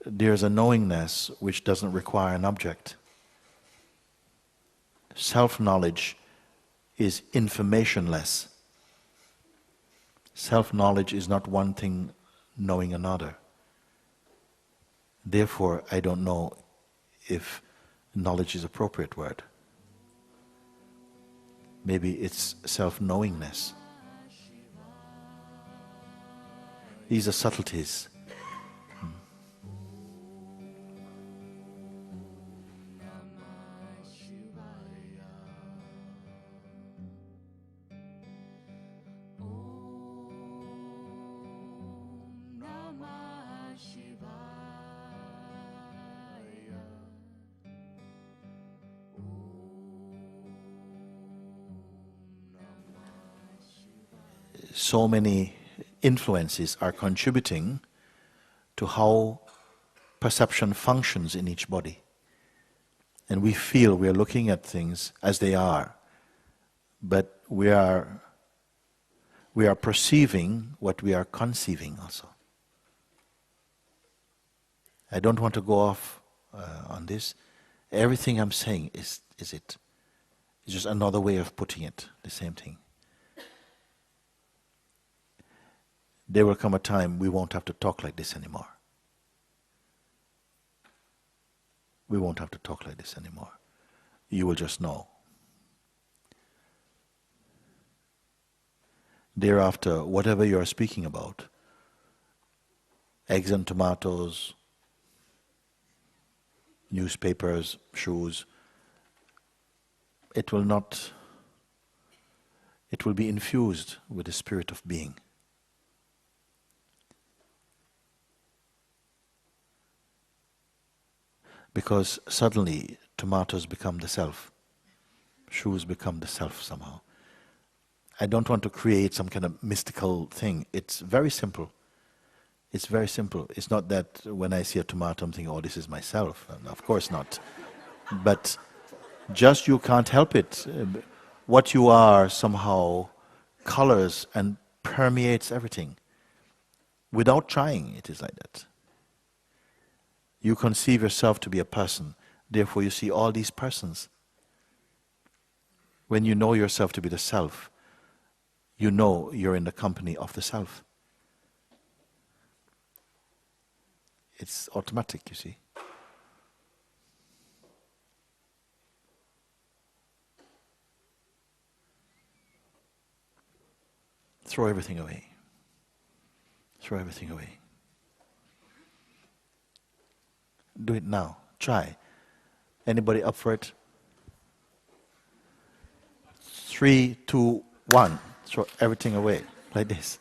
there's a knowingness which doesn't require an object. Self-knowledge is informationless. Self-knowledge is not one thing knowing another. Therefore, I don't know if knowledge is an appropriate word. Maybe it's self-knowingness. These are subtleties. So many influences are contributing to how perception functions in each body. And we feel we are looking at things as they are, but we are perceiving what we are conceiving also. I don't want to go off on this. Everything I'm saying is it. It's just another way of putting it, the same thing. There will come a time we won't have to talk like this anymore. We won't have to talk like this anymore. You will just know. Thereafter, whatever you are speaking about, eggs and tomatoes, newspapers, shoes, it will be infused with the spirit of being. Because suddenly tomatoes become the self, shoes become the self somehow. I don't want to create some kind of mystical thing. It's very simple. It's very simple. It's not that when I see a tomato I'm thinking, oh, this is myself. Of course not. But just you can't help it. What you are somehow colors and permeates everything. Without trying, it is like that. You conceive yourself to be a person, therefore you see all these persons. When you know yourself to be the self, you know you're in the company of the self. It's automatic, you see. Throw everything away. Throw everything away. Do it now. Try. Anybody up for it? 3, 2, 1. Throw everything away. Like this.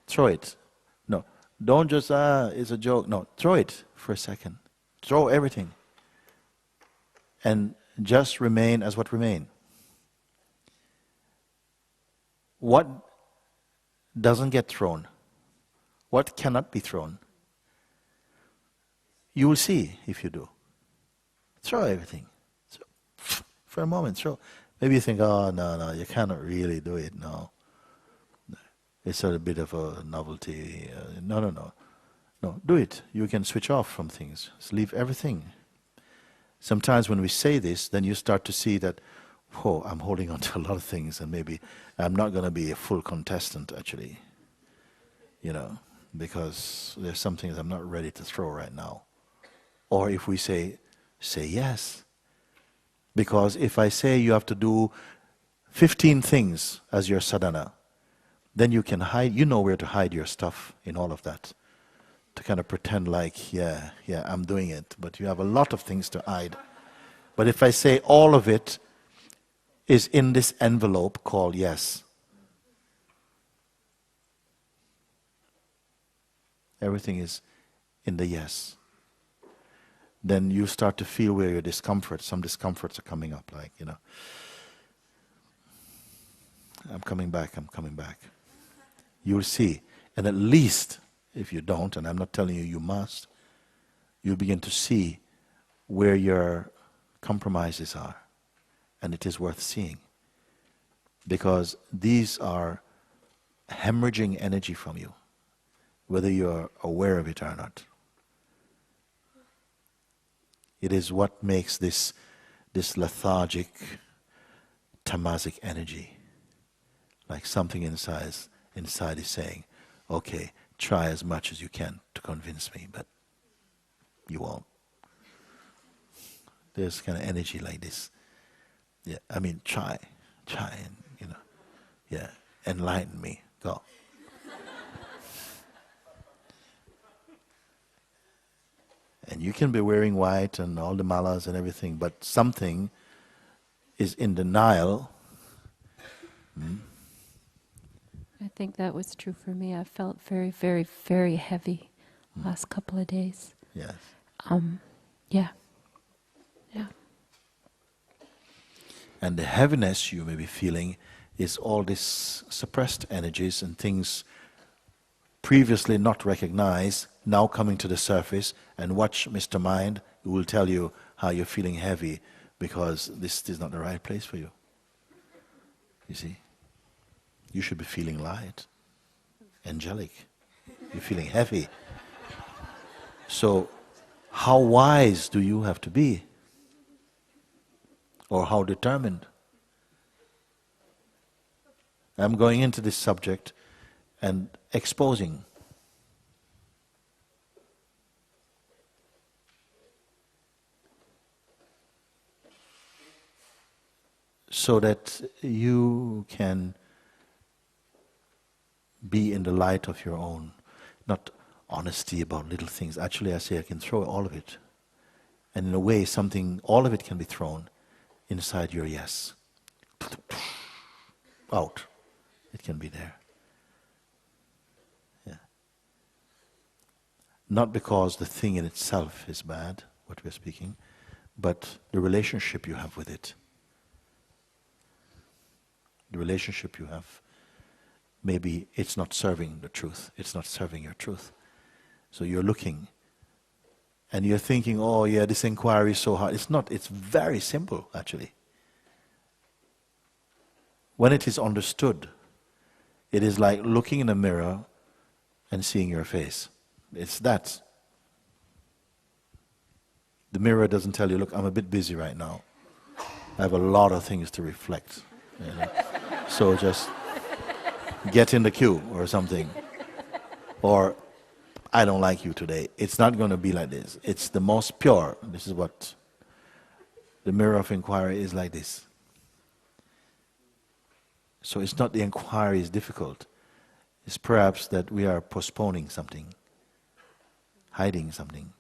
Throw it. No. Don't just, it's a joke. No. Throw it for a second. Throw everything. And just remain as what remain. What doesn't get thrown? What cannot be thrown? You will see if you do. Throw everything. For a moment, throw. Maybe you think, oh, no, you cannot really do it. No. It's a bit of a novelty. No, do it. You can switch off from things. Just leave everything. Sometimes when we say this, then you start to see that, oh, I'm holding on to a lot of things and maybe I'm not going to be a full contestant actually. Because there's some things I'm not ready to throw right now. Or if we say yes. Because if I say you have to do 15 things as your sadhana, then you can hide, you know where to hide your stuff in all of that. To kind of pretend like, yeah, I'm doing it. But you have a lot of things to hide. But if I say all of it is in this envelope called yes. Everything is in the yes. Then you start to feel where your some discomforts are coming up, like, I'm coming back. You'll see. And at least, if you don't, and I'm not telling you must, you'll begin to see where your compromises are. And it is worth seeing. Because these are hemorrhaging energy from you, whether you're aware of it or not. It is what makes this lethargic, tamasic energy. Like something inside is saying, okay, try as much as you can to convince me, but you won't. There's kind of energy like this. Yeah, I mean, try, and, yeah, enlighten me, go. And you can be wearing white and all the malas and everything, but something is in denial. I think that was true for me. I felt very, very, very heavy last couple of days. Yes. Yeah. And the heaviness you may be feeling is all these suppressed energies and things previously not recognized, now coming to the surface. And watch Mr. Mind, who will tell you how you're feeling heavy because this is not the right place for you. You see? You should be feeling light, angelic. You're feeling heavy. So, how wise do you have to be? Or how determined? I'm going into this subject and exposing. So that you can be in the light of your own, not honesty about little things. Actually, I say I can throw all of it. And in a way, all of it can be thrown inside your yes. Out. It can be there. Yeah. Not because the thing in itself is bad, what we're speaking, but the relationship you have with it. The relationship you have. Maybe it's not serving the truth. It's not serving your truth. So you're looking and you're thinking, oh yeah, this inquiry is so hard. It's not. It's very simple, actually. When it is understood, it is like looking in a mirror and seeing your face. It's that. The mirror doesn't tell you, look, I'm a bit busy right now. I have a lot of things to reflect. So just get in the queue or something. Or, I don't like you today. It's not going to be like this. It's the most pure. This is what the mirror of inquiry is, like this. So it's not the inquiry is difficult. It's perhaps that we are postponing something, hiding something.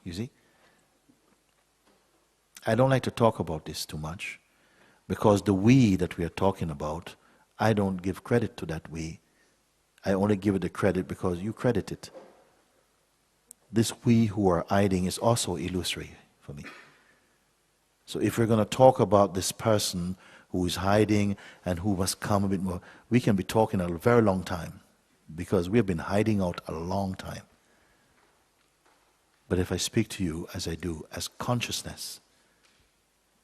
You see? I don't like to talk about this too much, because the we that we are talking about, I don't give credit to that we. I only give it the credit because you credit it. This we who are hiding is also illusory for me. So if we're going to talk about this person who is hiding and who must come a bit more, we can be talking a very long time, because we have been hiding out a long time. But if I speak to you as I do, as consciousness,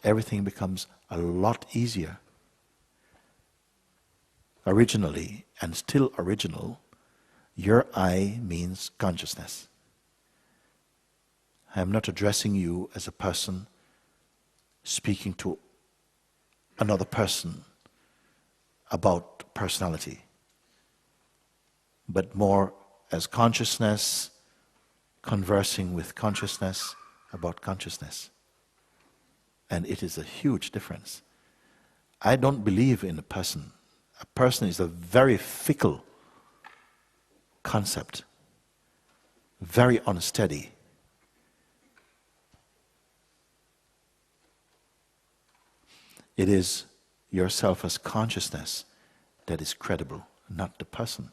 everything becomes a lot easier. Originally, and still original, your I means consciousness. I am not addressing you as a person speaking to another person about personality, but more as consciousness conversing with consciousness about consciousness. And it is a huge difference. I don't believe in a person. A person is a very fickle concept, very unsteady. It is yourself as consciousness that is credible, not the person.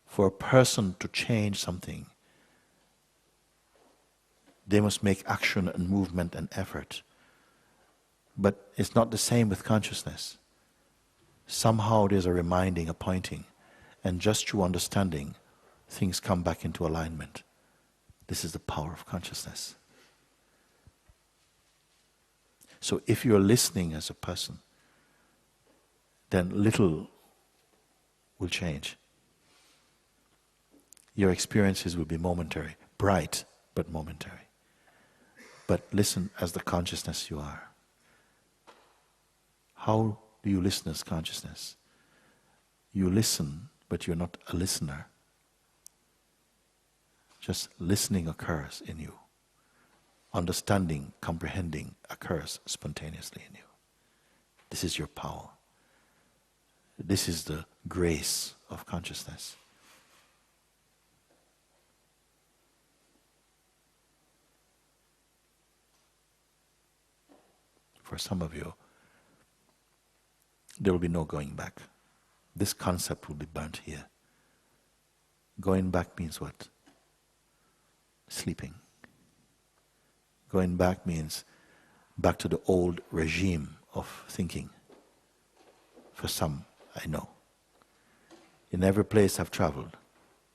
For a person to change something, they must make action and movement and effort. But it's not the same with consciousness. Somehow there's a reminding, a pointing, and just through understanding, things come back into alignment. This is the power of consciousness. So if you're listening as a person, then little will change. Your experiences will be momentary, bright but momentary. But listen as the consciousness you are. How do you listen as consciousness? You listen, but you're not a listener. Just listening occurs in you. Understanding, comprehending occurs spontaneously in you. This is your power. This is the grace of consciousness. For some of you, there will be no going back. This concept will be burnt here. Going back means what? Sleeping. Going back means back to the old regime of thinking. For some, I know. In every place I've traveled,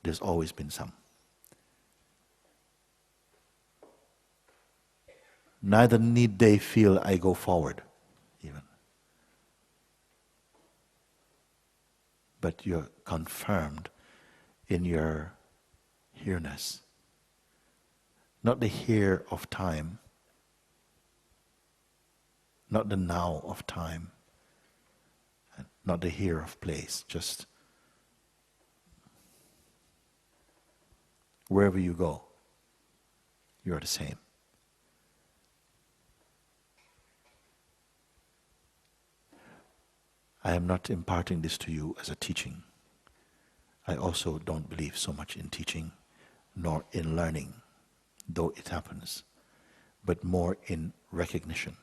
there's always been some. Neither need they feel I go forward, even. But you're confirmed in your here-ness. Not the here of time, not the now of time, not the here of place, just wherever you go, you're the same. I am not imparting this to you as a teaching. I also don't believe so much in teaching, nor in learning, though it happens, but more in recognition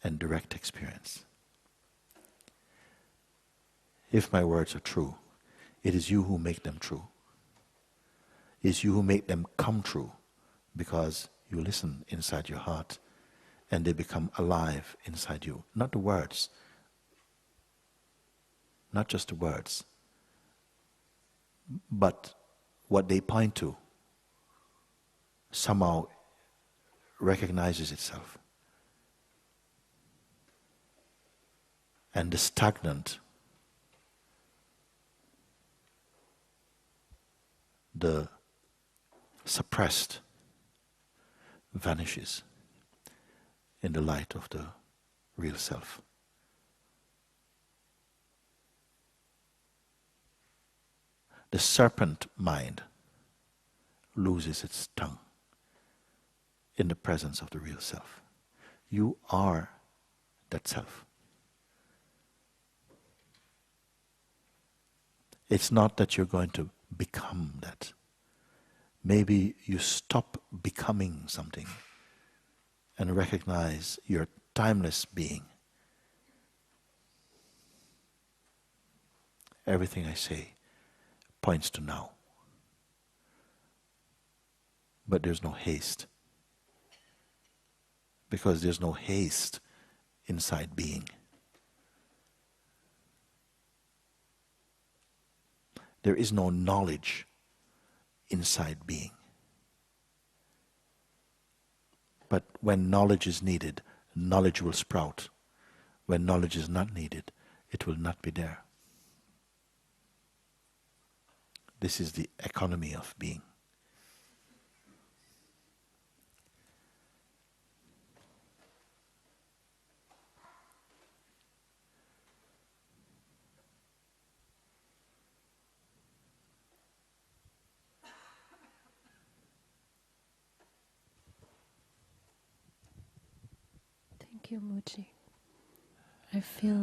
and direct experience. If my words are true, it is you who make them true. It is you who make them come true, because you listen inside your heart and they become alive inside you. Not the words, not just the words, but what they point to somehow recognizes itself. And the stagnant, the suppressed vanishes in the light of the real self. The serpent mind loses its tongue in the presence of the real self. You are that self. It's not that you're going to become that. Maybe you stop becoming something and recognize your timeless being. Everything I say points to now. But there's no haste. Because there's no haste inside being. There is no knowledge inside being. But when knowledge is needed, knowledge will sprout. When knowledge is not needed, it will not be there. This is the economy of being. Thank you, Mooji. I feel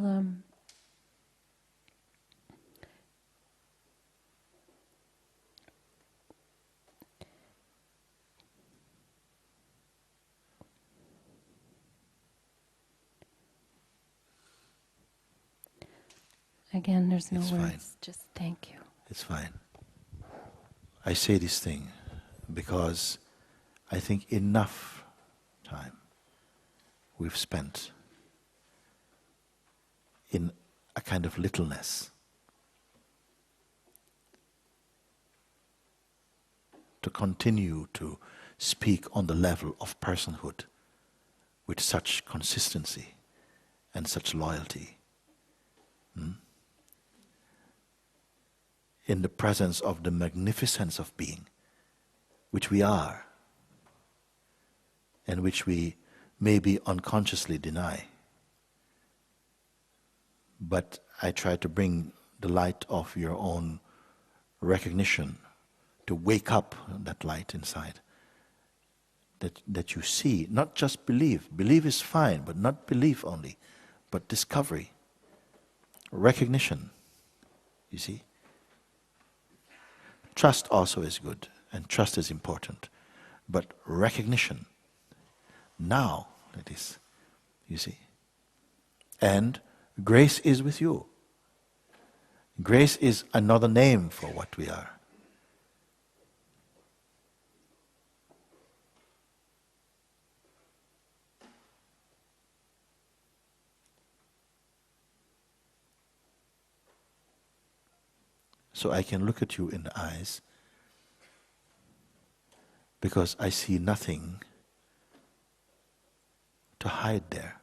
again, there's no It's words. fine. Just thank you. It's fine. I say this thing because I think enough time we've spent in a kind of littleness to continue to speak on the level of personhood with such consistency and such loyalty. in the presence of the magnificence of being, which we are, and which we maybe unconsciously deny. But I try to bring the light of your own recognition to wake up that light inside. That you see, not just believe. Believe is fine, but not belief only, but discovery, recognition, you see. Trust also is good, and trust is important, but recognition, now it is, you see. And grace is with you. Grace is another name for what we are. So I can look at you in the eyes because I see nothing to hide there.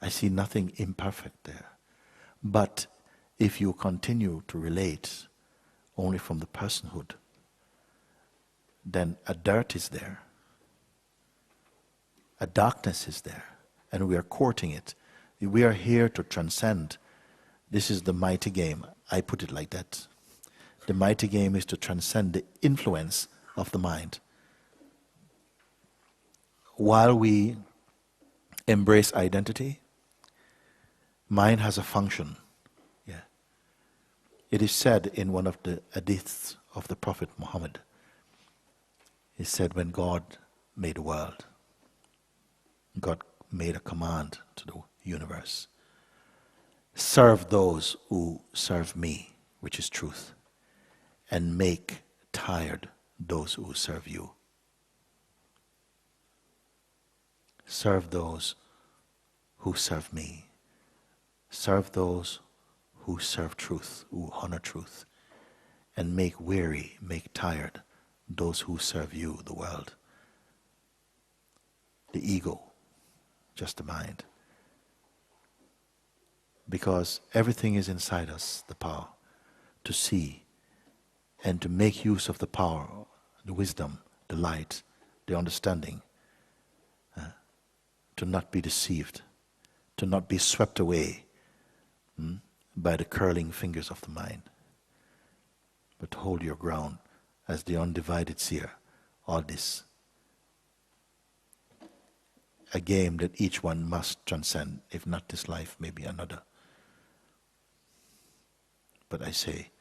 I see nothing imperfect there. But if you continue to relate only from the personhood, then a dirt is there. A darkness is there. And we are courting it. We are here to transcend. This is the mighty game. I put it like that. The mighty game is to transcend the influence of the mind. While we embrace identity, mind has a function. Yeah. It is said in one of the hadiths of the Prophet Muhammad, he said when God made the world, God made a command to the universe. Serve those who serve me, which is truth, and make tired those who serve you. Serve those who serve me. Serve those who serve truth, who honor truth, and make weary, make tired those who serve you, the world. The ego, just the mind. Because everything is inside us, the power to see and to make use of the power, the wisdom, the light, the understanding, to not be deceived, to not be swept away by the curling fingers of the mind, but hold your ground as the undivided seer. All this, a game that each one must transcend, if not this life, maybe another. But I say,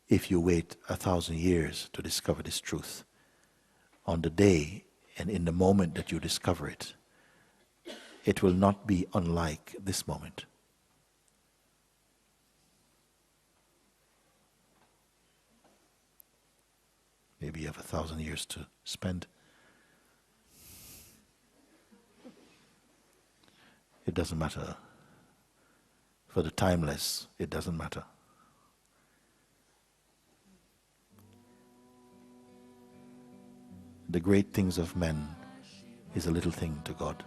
if you wait 1,000 years to discover this truth, on the day and in the moment that you discover it, it will not be unlike this moment. Maybe you have 1,000 years to spend. It doesn't matter. For the timeless, it doesn't matter. The great things of men is a little thing to God.